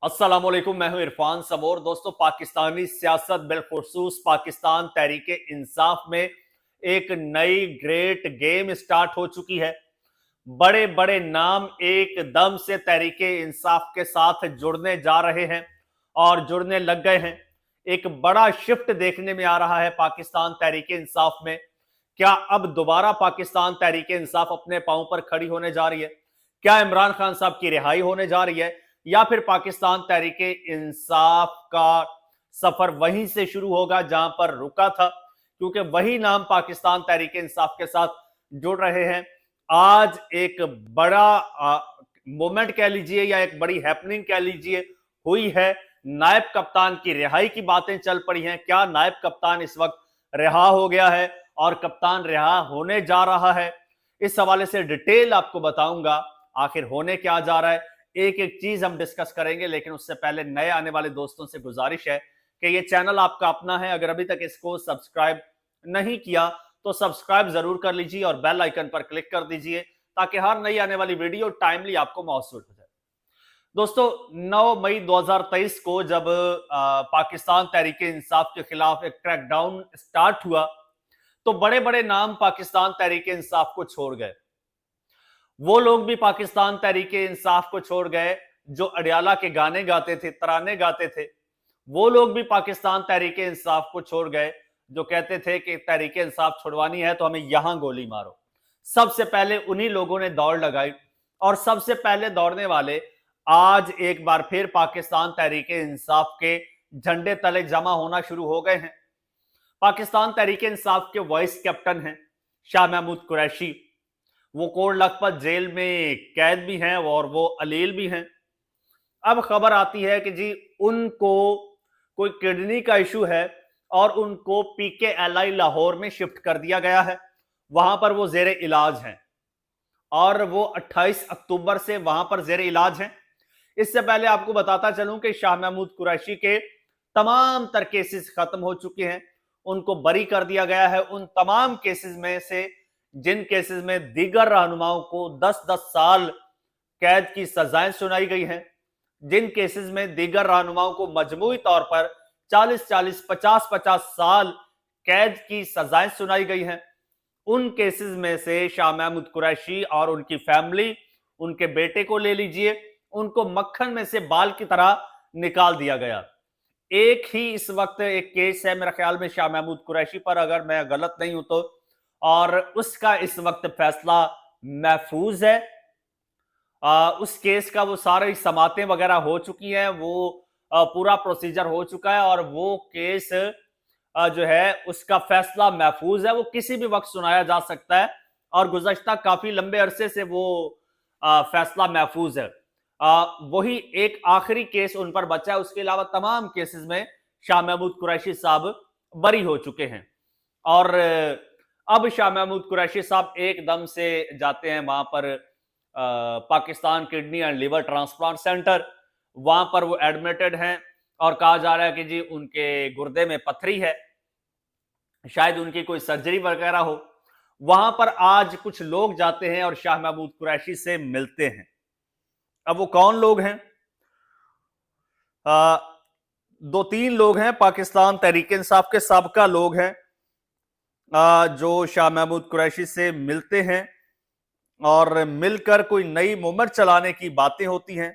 अस्सलाम वालेकुम, मैं हूं इरफान सबोर। दोस्तों, पाकिस्तानी सियासत बिलखुसूस पाकिस्तान तहरीके इंसाफ में एक नई ग्रेट गेम स्टार्ट हो चुकी है। बड़े बड़े नाम एकदम से तहरीके इंसाफ के साथ जुड़ने जा रहे हैं और जुड़ने लग गए हैं। एक बड़ा शिफ्ट देखने में आ रहा है पाकिस्तान तहरीके इंसाफ में। क्या अब दोबारा पाकिस्तान तहरीके इंसाफ अपने पांव पर खड़ी होने जा रही है? क्या इमरान खान साहब की रिहाई होने जा रही है, या फिर पाकिस्तान तहरीके इंसाफ का सफर वहीं से शुरू होगा जहां पर रुका था? क्योंकि वही नाम पाकिस्तान तहरीके इंसाफ के साथ जुड़ रहे हैं। आज एक बड़ा मोमेंट कह लीजिए या एक बड़ी हैपनिंग कह लीजिए हुई है। नायब कप्तान की रिहाई की बातें चल पड़ी हैं। क्या नायब कप्तान इस वक्त रिहा हो गया है और कप्तान रिहा होने जा रहा है? इस हवाले से डिटेल आपको बताऊंगा आखिर होने क्या जा रहा है। एक एक चीज हम डिस्कस करेंगे, लेकिन उससे पहले नए आने वाले दोस्तों से गुजारिश है कि ये चैनल आपका अपना है। अगर अभी तक इसको सब्सक्राइब नहीं किया तो सब्सक्राइब जरूर कर लीजिए और बेल आइकन पर क्लिक कर दीजिए ताकि हर नई आने वाली वीडियो टाइमली आपको मौसूल हो जाए। दोस्तों, 9 मई 2023 को जब पाकिस्तान तहरीके इंसाफ के खिलाफ एक क्रैकडाउन स्टार्ट हुआ तो बड़े बड़े नाम पाकिस्तान तहरीके इंसाफ को छोड़ गए। वो लोग भी पाकिस्तान तहरीके इंसाफ को छोड़ गए जो अडयाला के गाने गाते थे, तराने गाते थे। वो लोग भी पाकिस्तान तहरीके इंसाफ को छोड़ गए जो कहते थे कि तहरीके इंसाफ छुड़वानी है तो हमें यहां गोली मारो। सबसे पहले उन्हीं लोगों ने दौड़ लगाई और सबसे पहले दौड़ने वाले आज एक बार फिर पाकिस्तान तहरीके इंसाफ के झंडे तले जमा होना शुरू हो गए हैं। पाकिस्तान तहरीके इंसाफ के वाइस कैप्टन हैं शाह महमूद कुरैशी। वो कोट लखपत जेल में कैद भी हैं और वो अलील भी हैं। अब खबर आती है कि जी उनको कोई किडनी का इशू है और उनको पीकेएलआई लाहौर में शिफ्ट कर दिया गया है। वहां पर वो जेर इलाज हैं और वो 28 अक्टूबर से वहां पर जेर इलाज हैं। इससे पहले आपको बताता चलूं कि शाह महमूद कुरैशी के तमाम तर केसेस खत्म हो चुके हैं। उनको बरी कर दिया गया है उन तमाम केसेस में से जिन केसेस में दीगर रहनुमाओं को 10-10 साल कैद की सजाएं सुनाई गई हैं, जिन केसेस में दीगर रहनुमाओं को मजमूई तौर पर 40-40, 50-50 साल कैद की सजाएं सुनाई गई हैं, उन केसेस में से शाह महमूद कुरैशी और उनकी फैमिली, उनके बेटे को ले लीजिए, उनको मक्खन में से बाल की तरह निकाल दिया गया। एक ही इस वक्त एक केस है मेरे ख्याल में शाह महमूद कुरैशी पर, अगर मैं गलत नहीं हूं तो, और उसका इस वक्त फैसला महफूज है। उस केस का वो सारी समातें वगैरह हो चुकी हैं, वो पूरा प्रोसीजर हो चुका है और वो केस जो है उसका फैसला महफूज है। वो किसी भी वक्त सुनाया जा सकता है और गुज़श्ता काफी लंबे अरसे से वो फैसला महफूज है। वही एक आखिरी केस उन पर बचा है, उसके अलावा तमाम केसेस में शाह महमूद कुरैशी साहब बरी हो चुके हैं। और अब शाह महमूद कुरैशी साहब एकदम से जाते हैं वहां पर Pakistan kidney and liver transplant centre. वहां पर वो एडमिटेड हैं और कहा जा रहा है कि जी उनके गुर्दे में पथरी है, शायद उनकी कोई सर्जरी वगैरह हो। वहां पर आज कुछ लोग जाते हैं और शाह महमूद कुरैशी से मिलते हैं। अब वो कौन लोग हैं? 2-3 लोग हैं, पाकिस्तान तहरीके इंसाफ के साबका लोग हैं जो शाह महमूद कुरैशी से मिलते हैं और मिलकर कोई नई मूवमेंट चलाने की बातें होती हैं।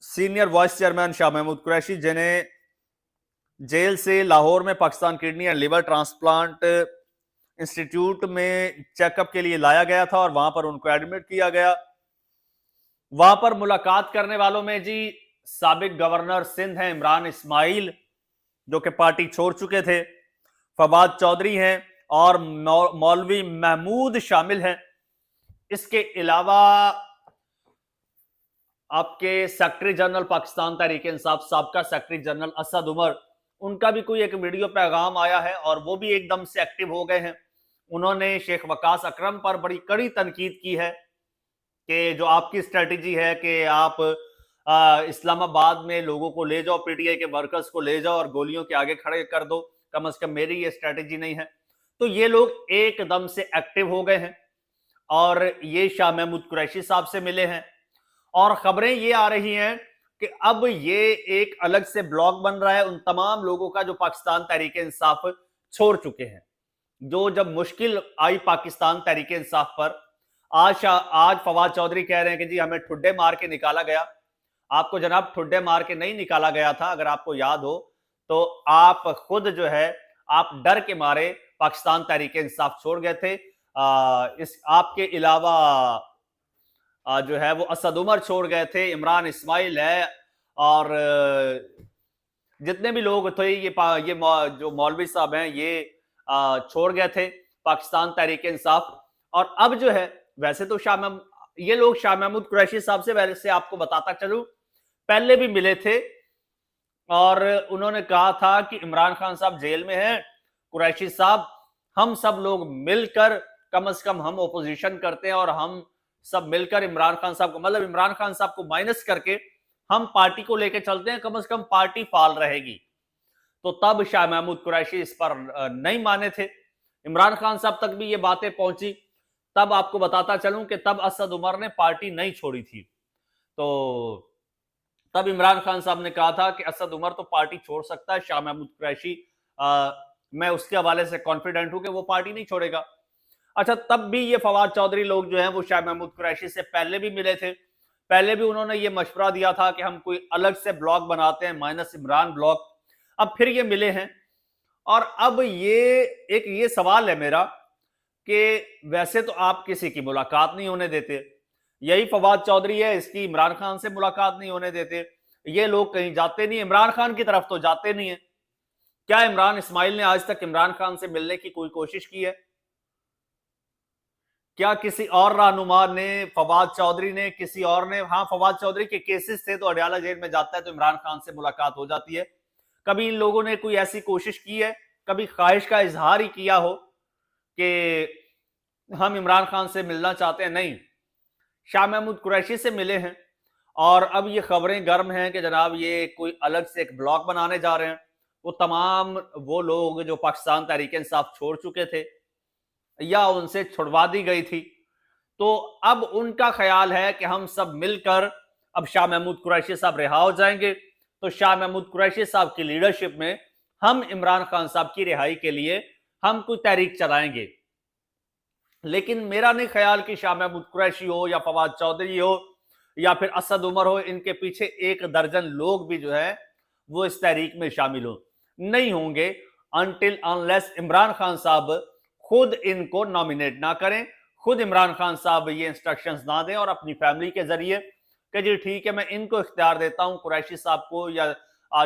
Senior vice chairman Shah Mahmood Qureshi, जिन्हें जेल से लाहौर में Pakistan kidney and liver transplant institute में चेकअप के लिए लाया गया था और वहां पर उनको एडमिट किया गया। वहां पर मुलाकात करने वालों में जी साबिक गवर्नर सिंध हैं इमरान इस्माइल, जो कि पार्टी छोड़ चुके थे, फवाद चौधरी हैं और मौलवी महमूद शामिल हैं। इसके अलावा आपके सेक्रेटरी जनरल पाकिस्तान तहरीके इंसाफ, साबका सेक्रेटरी जनरल असद उमर, उनका भी कोई एक वीडियो पैगाम आया है और वो भी एकदम से एक्टिव हो गए हैं। उन्होंने शेख वकास अकरम पर बड़ी कड़ी तनकीद की है कि जो आपकी स्ट्रेटेजी है कि आप इस्लामाबाद में लोगों को ले जाओ, पीटीआई के वर्कर्स को ले जाओ और गोलियों के आगे खड़े कर दो, कम से कम मेरी ये स्ट्रेटेजी नहीं है। तो ये लोग एकदम से एक्टिव हो गए हैं और ये शाह महमूद कुरैशी साहब से मिले हैं। और खबरें ये आ रही हैं कि अब ये एक अलग से ब्लॉक बन रहा है उन तमाम लोगों का जो पाकिस्तान तहरीक इंसाफ छोड़ चुके हैं। जो जब मुश्किल आई पाकिस्तान तहरीक इंसाफ पर, आज फवाद चौधरी कह रहे हैं कि जी हमें ठुड्डे मार के निकाला गया। आपको जनाब ठुड्डे मार के नहीं निकाला गया था, अगर आपको याद हो तो आप खुद जो है आप डर के मारे पाकिस्तान तहरीक इंसाफ छोड़ गए थे। इस आपके अलावा जो है वो असद उमर छोड़ गए थे, इमरान इस्माइल है, और जितने भी लोग थे ये जो मौलवी साहब हैं ये छोड़ गए थे पाकिस्तान तहरीक इंसाफ। और अब जो है वैसे तो ये लोग शाह महमूद कुरैशी साहब से वैसे आपको बताता चलूं पहले भी मिले थे और उन्होंने कहा था कि इमरान खान साहब जेल में हैं, कुरैशी साहब हम सब लोग मिलकर कम से कम हम ओपोजिशन करते हैं और हम सब मिलकर इमरान खान साहब को, मतलब इमरान खान साहब को माइनस करके हम पार्टी को लेकर चलते हैं, कम से कम पार्टी फाल रहेगी। तो तब शाह महमूद कुरैशी इस पर नहीं माने थे, इमरान खान साहब तक भी ये बातें पहुंची। तब आपको बताता चलूं कि तब असद उमर ने पार्टी नहीं छोड़ी थी, तो तब इमरान खान साहब ने कहा था कि असद उमर तो पार्टी छोड़ सकता है, शाह महमूद कुरैशी मैं उसके हवाले से कॉन्फिडेंट हूं कि वो पार्टी नहीं छोड़ेगा। अच्छा, तब भी ये फवाद चौधरी लोग जो हैं वो शाह महमूद कुरैशी से पहले भी मिले थे, पहले भी उन्होंने ये मशवरा दिया था कि हम कोई अलग से ब्लॉक बनाते हैं, माइनस इमरान ब्लॉक। अब फिर ये मिले हैं और अब ये सवाल है मेरा कि वैसे तो आप किसी की मुलाकात नहीं होने देते, यही फवाद चौधरी है इसकी इमरान खान से मुलाकात नहीं होने देते, ये लोग कहीं जाते नहीं, इमरान खान की तरफ तो जाते नहीं है। क्या इमरान इस्माइल ने आज तक इमरान खान से मिलने की कोई कोशिश की है? क्या किसी और रहनुमा ने, फवाद चौधरी ने, किसी और ने? हाँ, फवाद चौधरी के केसेस थे तो अडयाला जेल में जाता है तो इमरान खान से मुलाकात हो जाती है। कभी इन लोगों ने कोई ऐसी कोशिश की है, कभी ख्वाहिश का इजहार ही किया हो कि हम इमरान खान से मिलना चाहते हैं? नहीं, शाह महमूद कुरैशी से मिले हैं और अब ये खबरें गर्म हैं कि जनाब ये कोई अलग से एक ब्लॉक बनाने जा रहे हैं। वो तमाम वो लोग जो पाकिस्तान तहरीक इंसाफ छोड़ चुके थे या उनसे छुड़वा दी गई थी, तो अब उनका ख्याल है कि हम सब मिलकर अब शाह महमूद कुरैशी साहब रिहा हो जाएंगे तो शाह महमूद कुरैशी साहब की लीडरशिप में हम इमरान खान साहब की रिहाई के लिए हम कोई तहरीक चलाएंगे। लेकिन मेरा नहीं ख्याल कि शाह महमूद कुरैशी हो या फवाद चौधरी हो या फिर असद उमर हो, इनके पीछे 1 दर्जन लोग भी जो है वो इस तहरीक में शामिल हो नहीं होंगे अनटिल अनलेस इमरान खान साहब खुद इनको नॉमिनेट ना करें, खुद इमरान खान साहब ये इंस्ट्रक्शंस ना दें और अपनी फैमिली के जरिए कि जी ठीक है मैं इनको इख्तियार देता हूं, कुरैशी साहब को या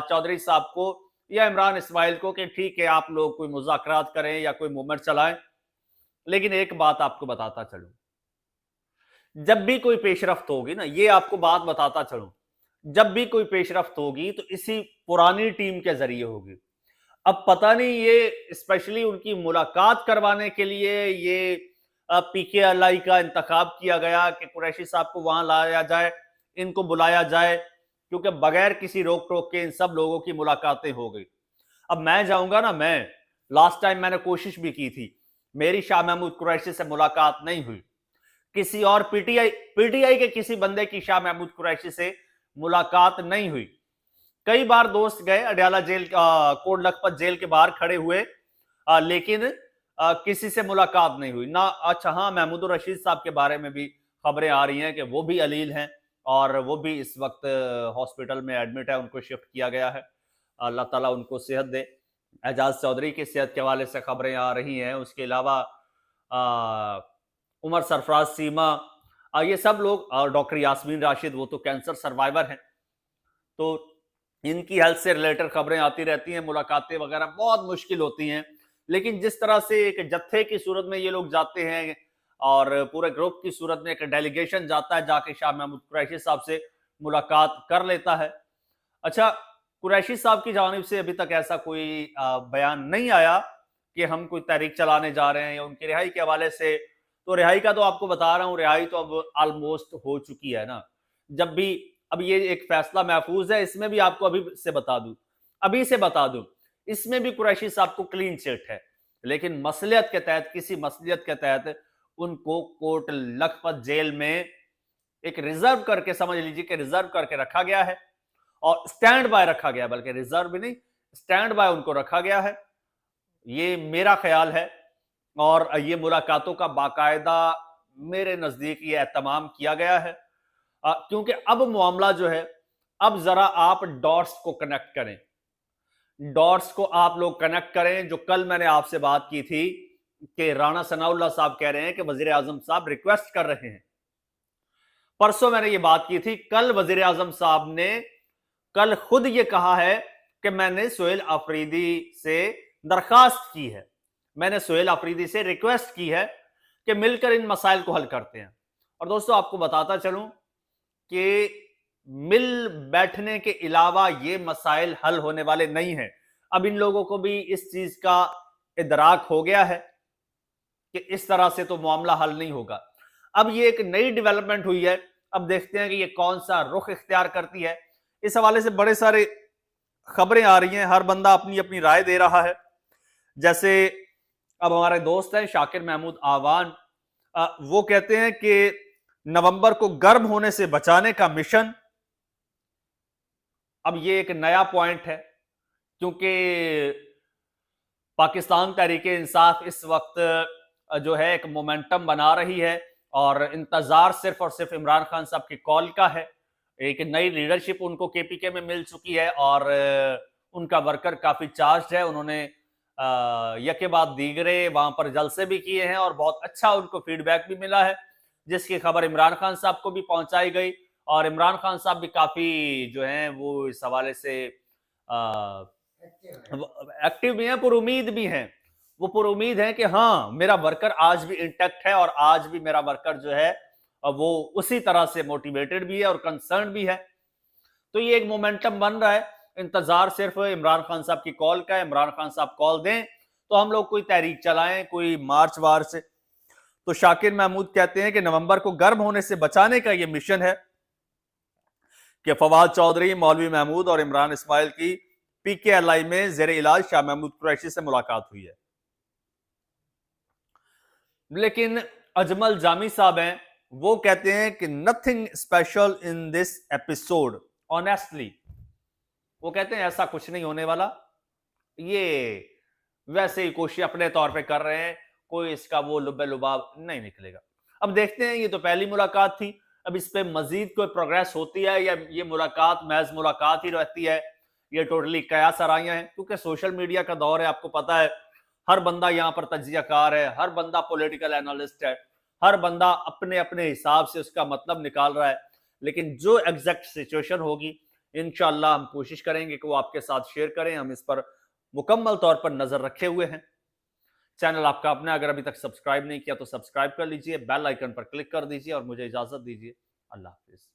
चौधरी साहब को या इमरान इस्माइल को, कि ठीक है आप लोग कोई मुज़ाकरात करें या कोई मूवमेंट चलाएं। लेकिन एक बात आपको बताता चलूं, जब भी कोई पेशरफ्त होगी ना, ये आपको बात बताता चलूं, जब भी कोई पेशरफ्त होगी तो इसी पुरानी टीम के जरिए होगी। अब पता नहीं ये स्पेशली उनकी मुलाकात करवाने के लिए ये पीकेएलआई का इंतखाब किया गया कि कुरैशी साहब को वहां लाया जाए, इनको बुलाया जाए, क्योंकि बगैर किसी रोक टोक के इन सब लोगों की मुलाकातें हो गई। अब मैं जाऊंगा ना, मैं लास्ट टाइम मैंने कोशिश भी की थी, मेरी शाह महमूद कुरैशी से मुलाकात नहीं हुई, किसी और पीटीआई के किसी बंदे की शाह महमूद कुरैशी से मुलाकात नहीं हुई। कई बार दोस्त गए अडयाला जेल, कोट लखपत जेल के बाहर खड़े हुए, लेकिन किसी से मुलाकात नहीं हुई ना। अच्छा हाँ, महमूद रशीद साहब के बारे में भी खबरें आ रही हैं कि वो भी अलील हैं और वो भी इस वक्त हॉस्पिटल में एडमिट है, उनको शिफ्ट किया गया है, अल्लाह ताला उनको सेहत दे। एजाज चौधरी की सेहत के हवाले से खबरें आ रही हैं, उसके अलावा उमर सरफराज सीमा, ये सब लोग, और डॉक्टर यास्मीन राशिद, वो तो कैंसर सर्वाइवर हैं, तो इनकी हेल्थ से रिलेटेड खबरें आती रहती हैं, मुलाकातें वगैरह बहुत मुश्किल होती हैं। लेकिन जिस तरह से एक जत्थे की सूरत में ये लोग जाते हैं और पूरे ग्रुप की सूरत में एक डेलीगेशन जाता है, जाके शाह महमूद कुरैशी साहब से मुलाकात कर लेता है। अच्छा, कुरैशी साहब की जानिब से अभी तक ऐसा कोई बयान नहीं आया कि हम कोई तहरीक चलाने जा रहे हैं या उनकी रिहाई के हवाले से। तो रिहाई का तो आपको बता रहा हूँ, रिहाई तो अब ऑलमोस्ट हो चुकी है ना। जब भी अब ये एक फैसला महफूज है, इसमें भी आपको अभी से बता दूं, इसमें भी कुरैशी साहब को क्लीन चिट है, लेकिन मसलियत के तहत, किसी मसलियत के तहत उनको कोट लखपत जेल में एक रिजर्व करके, समझ लीजिए कि रिजर्व करके रखा गया है और स्टैंड बाय रखा गया, बल्कि रिजर्व भी नहीं, स्टैंड बाय उनको रखा गया है। ये मेरा ख्याल है और ये मुलाकातों का बाकायदा मेरे नजदीक ये एहतमाम किया गया है, क्योंकि अब मामला जो है, अब जरा आप डॉट्स को कनेक्ट करें, डॉट्स को आप लोग कनेक्ट करें। जो कल मैंने आपसे बात की थी कि राणा सनाउल्लाह साहब कह रहे हैं कि वजीर आजम साहब रिक्वेस्ट कर रहे हैं, परसों मैंने ये बात की थी, कल वजीर आजम साहब ने कल खुद ये कहा है कि मैंने सोहेल अफरीदी से दरखास्त की है, मैंने सोहेल अफरीदी से रिक्वेस्ट की है कि मिलकर इन मसाइल को हल करते हैं। और दोस्तों आपको बताता चलूं कि मिल बैठने के अलावा ये मसाइल हल होने वाले नहीं हैं। अब इन लोगों को भी इस चीज का इदराक हो गया है कि इस तरह से तो मामला हल नहीं होगा। अब ये एक नई डेवलपमेंट हुई है, अब देखते हैं कि ये कौन सा रुख इख्तियार करती है। इस हवाले से बड़े सारे खबरें आ रही हैं, हर बंदा अपनी अपनी राय दे रहा है। जैसे अब हमारे दोस्त हैं शाकिर महमूद आवान, वो कहते हैं कि नवंबर को गर्म होने से बचाने का मिशन। अब ये एक नया पॉइंट है, क्योंकि पाकिस्तान तहरीके इंसाफ इस वक्त जो है एक मोमेंटम बना रही है और इंतजार सिर्फ और सिर्फ इमरान खान साहब की कॉल का है। एक नई लीडरशिप उनको केपीके में मिल चुकी है और उनका वर्कर काफी चार्ज है। उन्होंने यके बाद दीगरे वहां पर जलसे भी किए हैं और बहुत अच्छा उनको फीडबैक भी मिला है, जिसकी खबर इमरान खान साहब को भी पहुंचाई गई। और इमरान खान साहब भी काफी जो हैं वो इस हवाले से एक्टिव भी हैं, पुरुमीद भी हैं। वो पुरुमीद हैं कि हाँ मेरा वर्कर आज भी इंटैक्ट है और आज भी मेरा वर्कर जो है वो उसी तरह से मोटिवेटेड भी है और कंसर्न भी है। तो ये एक मोमेंटम बन रहा है। इंतजार सिर्फ इमरान खान साहब की कॉल का है, इमरान खान साहब कॉल दें तो हम लोग कोई तहरीक चलाएं, कोई मार्च वार्च। तो शाकिर महमूद कहते हैं कि नवंबर को गर्म होने से बचाने का यह मिशन है कि फवाद चौधरी, मौलवी महमूद और इमरान इस्माइल की पीकेएलआई में जेर इलाज शाह महमूद कुरैशी से मुलाकात हुई है। लेकिन अजमल जामी साहब हैं, वो कहते हैं कि nothing special in this episode. Honestly वो कहते हैं ऐसा कुछ नहीं होने वाला, ये वैसे ही कोशिश अपने तौर पे कर रहे हैं, कोई इसका वो लुबे लुबाब नहीं निकलेगा। अब देखते हैं, ये तो पहली मुलाकात थी, अब इस पे मजीद कोई प्रोग्रेस होती है या ये मुलाकात महज मुलाकात ही रहती है, ये टोटली कयास आराइयां हैं। क्योंकि सोशल मीडिया का दौर है, आपको पता है, हर बंदा यहां पर तज्जियाकार है, हर बंदा पॉलिटिकल एनालिस्ट है, हर बंदा अपने अपने हिसाब से उसका मतलब निकाल रहा है। लेकिन जो एग्जैक्ट सिचुएशन होगी इंशाअल्लाह हम कोशिश करेंगे कि वो आपके साथ शेयर करें। हम इस पर मुकम्मल तौर पर नजर रखे हुए हैं। चैनल आपका अपना अगर अभी तक सब्सक्राइब नहीं किया तो सब्सक्राइब कर लीजिए, बेल आइकन पर क्लिक कर दीजिए और मुझे इजाजत दीजिए। अल्लाह हाफिज।